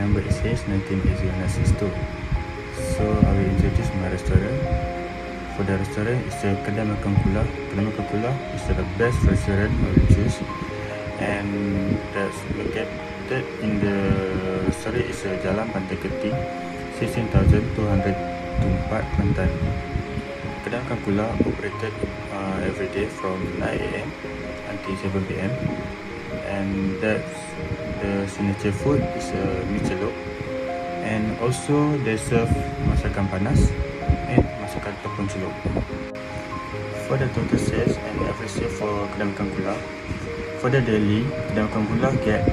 number is H198062. So I will introduce my restaurant. For the restaurant, it's a Kedai Makan Kula. Kedai Makan Kula is the best restaurant I will choose, and that's located in the restaurant is Jalan Pantai Keting, 16,204 Kelantan. Kedai Makan Kula operated every day from 9 AM until 7 PM, and that's the signature food is mi celok, and also they serve masakan panas and masakan tepung celup. For the total sales and average sale for Kedai Makan Kula, for the daily, Kedai Makan Kula get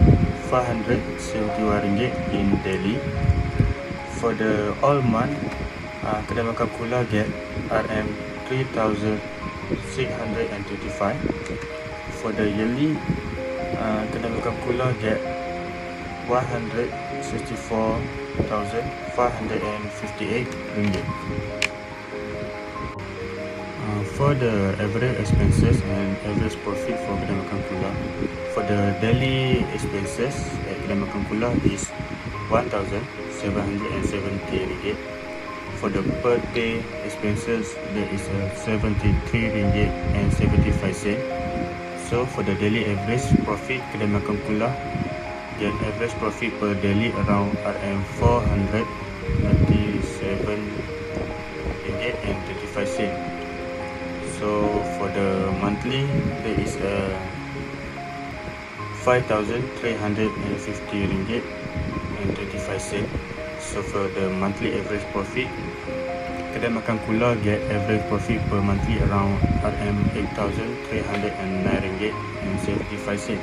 RM471 in daily. For the all month, Kedai Makan Kula get RM3,625. For the yearly, Kedai Makan Kula get RM164,558. For the average expenses and average profit for Kedai Makan Kula, for the daily expenses at Kedai Makan Kula is RM1,770. For the per day expenses, there is RM73.75. So for the daily average profit, Kedai Makan Kula get average profit per daily around RM497.35. So for the monthly, there is RM5,350.25. So for the monthly average profit, Kedai Makan Kula get average profit per monthly around RM8,309.75.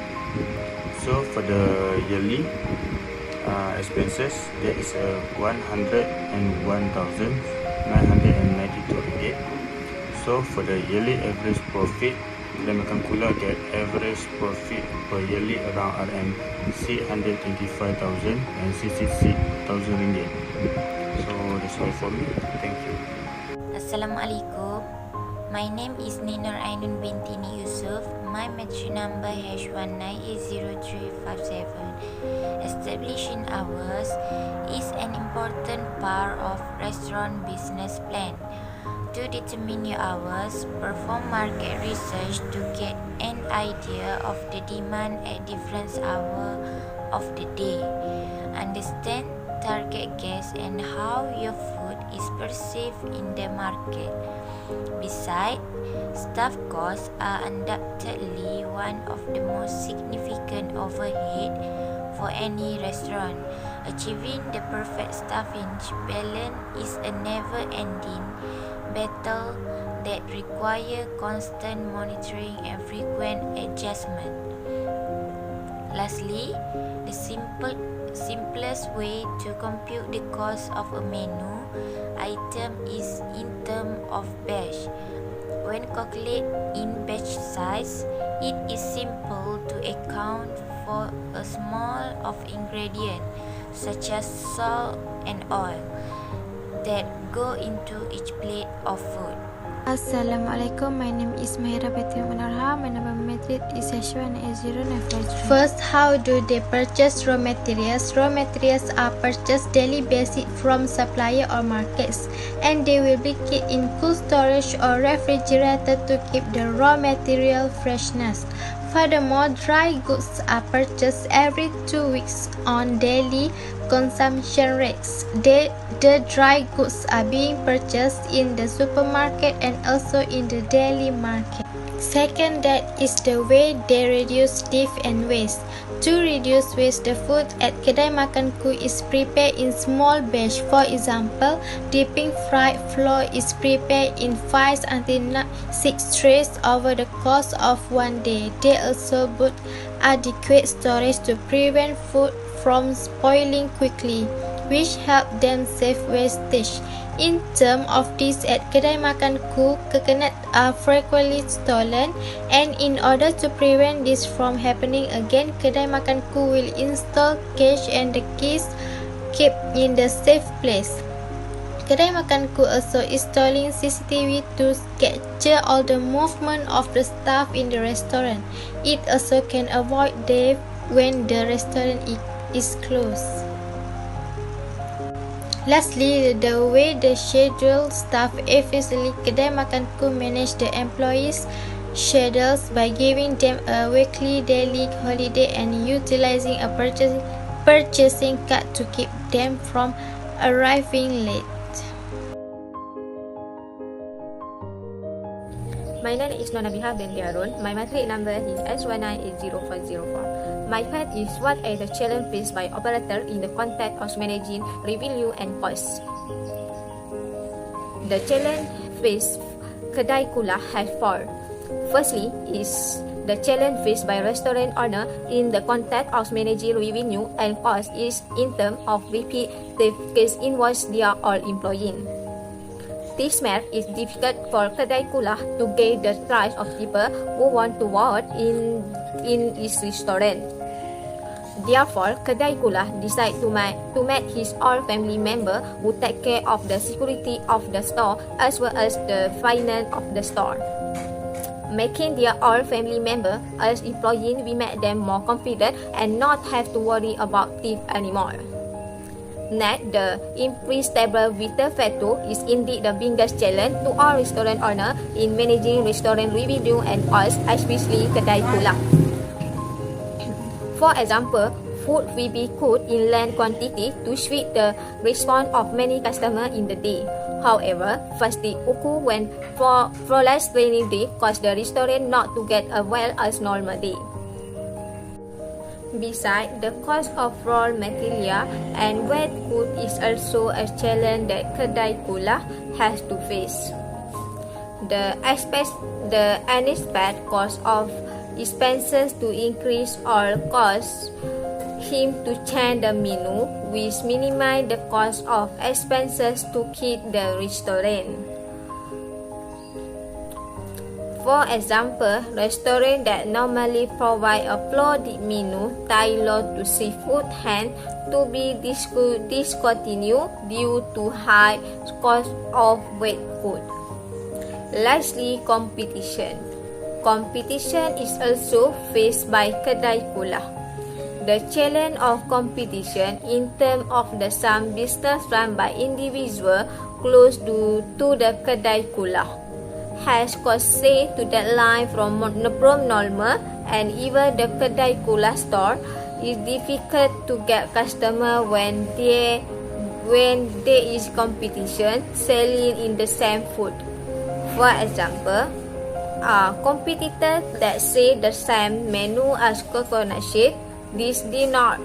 So for the yearly expenses, there is RM101,992. So for the yearly average profit, Kedai Makan Kula get average profit per yearly around RM625,000 and RM66,000. So that's all for me. Thank you. Assalamualaikum. My name is AINUN Binti YUSOF. My matric number H198037. Establishing hours is an important part of restaurant business plan. To determine your hours, perform market research to get an idea of the demand at different hours of the day. Understand target guests and how your food is perceived in the market. Besides, staff costs are undoubtedly one of the most significant overhead for any restaurant. Achieving the perfect staffing balance is a never-ending battle that require constant monitoring and frequent adjustment. Lastly, the simplest way to compute the cost of a menu item is in terms of batch. When calculated in batch size, it is simple to account for a small of ingredients such as salt and oil that go into each plate of food. Assalamualaikum. My name is MAHIRAH NORHA. My number matric is H18093. First, how do they purchase raw materials? Raw materials are purchased daily basis from supplier or markets, and they will be kept in cool storage or refrigerator to keep the raw material freshness. Furthermore, dry goods are purchased every 2 weeks on daily consumption rates. The dry goods are being purchased in the supermarket and also in the daily market. Second, that is the way they reduce dip and waste. To reduce waste, the food at Kedai Makan Ku is prepared in small batch. For example, dipping fried flour is prepared in 5 until 6 trays over the course of 1 day. They also put adequate storage to prevent food from spoiling quickly, which help them save wastage. In terms of this, at Kedai Makan Ku, coconuts are frequently stolen, and in order to prevent this from happening again, Kedai Makan Ku will install cash and the keys kept in the safe place. Kedai Makan Ku also installing CCTV to capture all the movement of the staff in the restaurant. It also can avoid theft when the restaurant is closed. Lastly, the way the schedule staff efficiently, kedai makanku manage the employees' schedules by giving them a weekly, daily holiday and utilizing a purchasing card to keep them from arriving late. My name is NABIHAH binti HARUN. My matric number is S19800404. My part is what are the challenges faced by operator in the context of managing revenue and costs. The challenge faced kedai kula have four. Firstly is the challenge faced by restaurant owner in the context of managing revenue and cost is in terms of repetitive case invoice their all employees. This matter is difficult for kedai kula to gain the trust of people who want to work in its restaurant. Therefore, kedai kula decide to make his all family member who take care of the security of the store as well as the finance of the store. Making their all family member as employees will make them more confident and not have to worry about thief anymore. Next, the increased stable retail factor is indeed the biggest challenge to all restaurant owners in managing restaurant revenue and costs, especially kedai kula. For example, food will be cooked in large quantity to suit the response of many customers in the day. However, fatigue occurs when flawless training day cause the restaurant not to get as well as normal day. Besides, the cost of raw material and wet food is also a challenge that kedai kula has to face. The unexpected cost of expenses to increase or cause him to change the menu, which minimize the cost of expenses to keep the restaurant. For example, restaurants that normally provide a flooded menu tailored to seafood tend to be discontinued due to high cost of wet food. Lastly, competition. Competition is also faced by kedai kula. The challenge of competition in terms of the some business run by individuals close to the kedai kula has caused sales to decline from normal, and even the kedai kula store is difficult to get customers when there is competition selling in the same food. For example, competitors that say the same menu as coconut shake, this did not,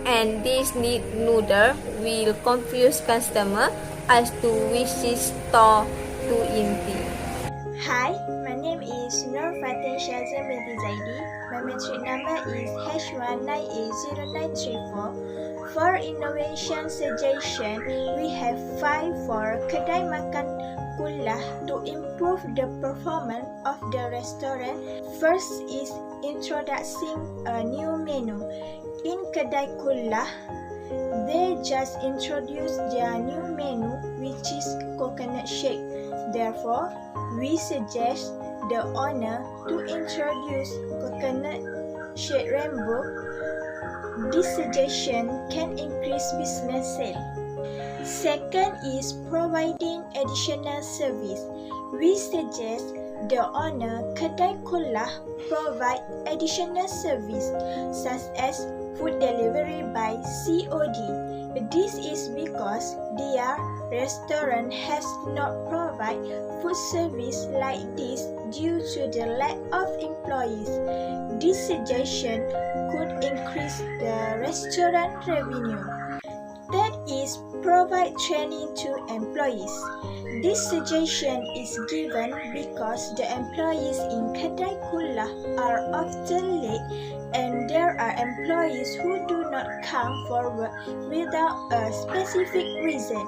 and this neither will confuse customers as to which store to enter. Hi, my name is FATIN binti ZAIDI. My matric number is H19800934. For innovation suggestion, we have 5 for kedai makan kula to improve the performance of the restaurant. First is introducing a new menu. In kedai kula, they just introduced their new menu, which is coconut shake. Therefore, we suggest the owner to introduce coconut shake rainbow. This suggestion can increase business sale. Second is providing additional service. We suggest the owner kedai kula provide additional service such as food delivery by COD. This is because their restaurant has not provide food service like this due to the lack of employees. This suggestion could increase the restaurant revenue. Third is provide training to employees. This suggestion is given because the employees in kedai kula are often late and there are employees who do not come for work without a specific reason.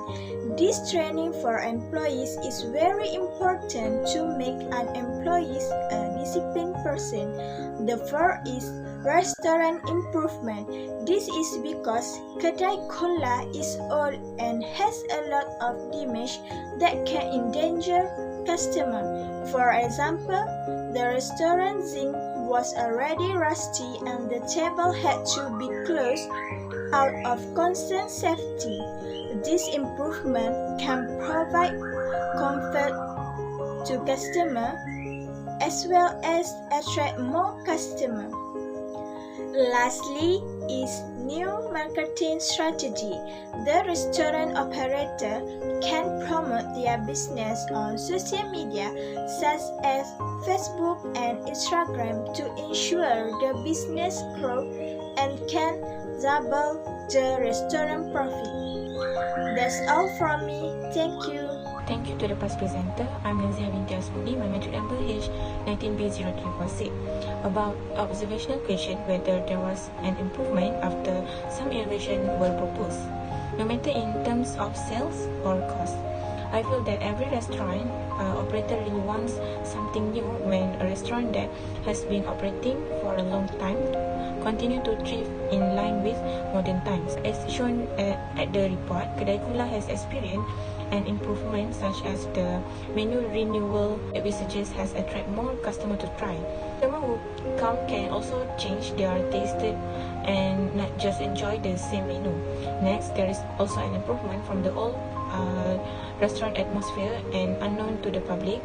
This training for employees is very important to make an employee a disciplined person. The fourth is restaurant improvement. This is because kedai kula is old and has a lot of damage that can endanger customers. For example, the restaurant zinc was already rusty and the table had to be closed out of constant safety. This improvement can provide comfort to customers as well as attract more customers. Lastly is new marketing strategy. The restaurant operator can promote their business on social media such as Facebook and Instagram to ensure the business growth and can double the restaurant profit. That's all from me. Thank you. Thank you to the past presenter. I'm NAZIHAH binti ASMUNI. My metric number is 19B0346. About observational question whether there was an improvement after some innovation were proposed. No matter in terms of sales or cost, I feel that every restaurant operator really wants something new when a restaurant that has been operating for a long time continue to thrive in line with modern times. As shown at the report, Kedai Kula has experienced an improvement such as the menu renewal that we suggest has attract more customers to try. Customers who come can also change their taste and not just enjoy the same menu. Next, there is also an improvement from the old restaurant atmosphere and unknown to the public.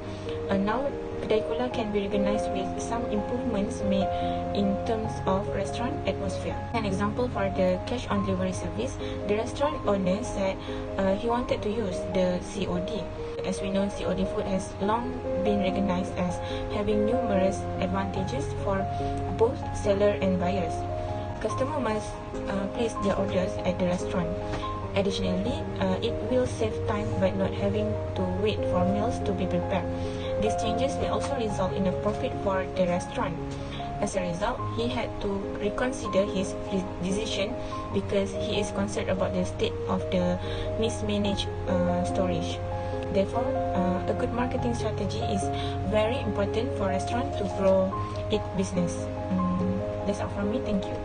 Now, Kedai Kula can be recognized with some improvements made in terms of restaurant atmosphere. An example for the cash on delivery service, the restaurant owner said he wanted to use the COD. As we know, COD food has long been recognized as having numerous advantages for both seller and buyers. Customer must place their orders at the restaurant. Additionally, it will save time by not having to wait for meals to be prepared. These changes may also result in a profit for the restaurant. As a result, he had to reconsider his decision because he is concerned about the state of the mismanaged storage. Therefore, a good marketing strategy is very important for a restaurant to grow its business. That's all from me. Thank you.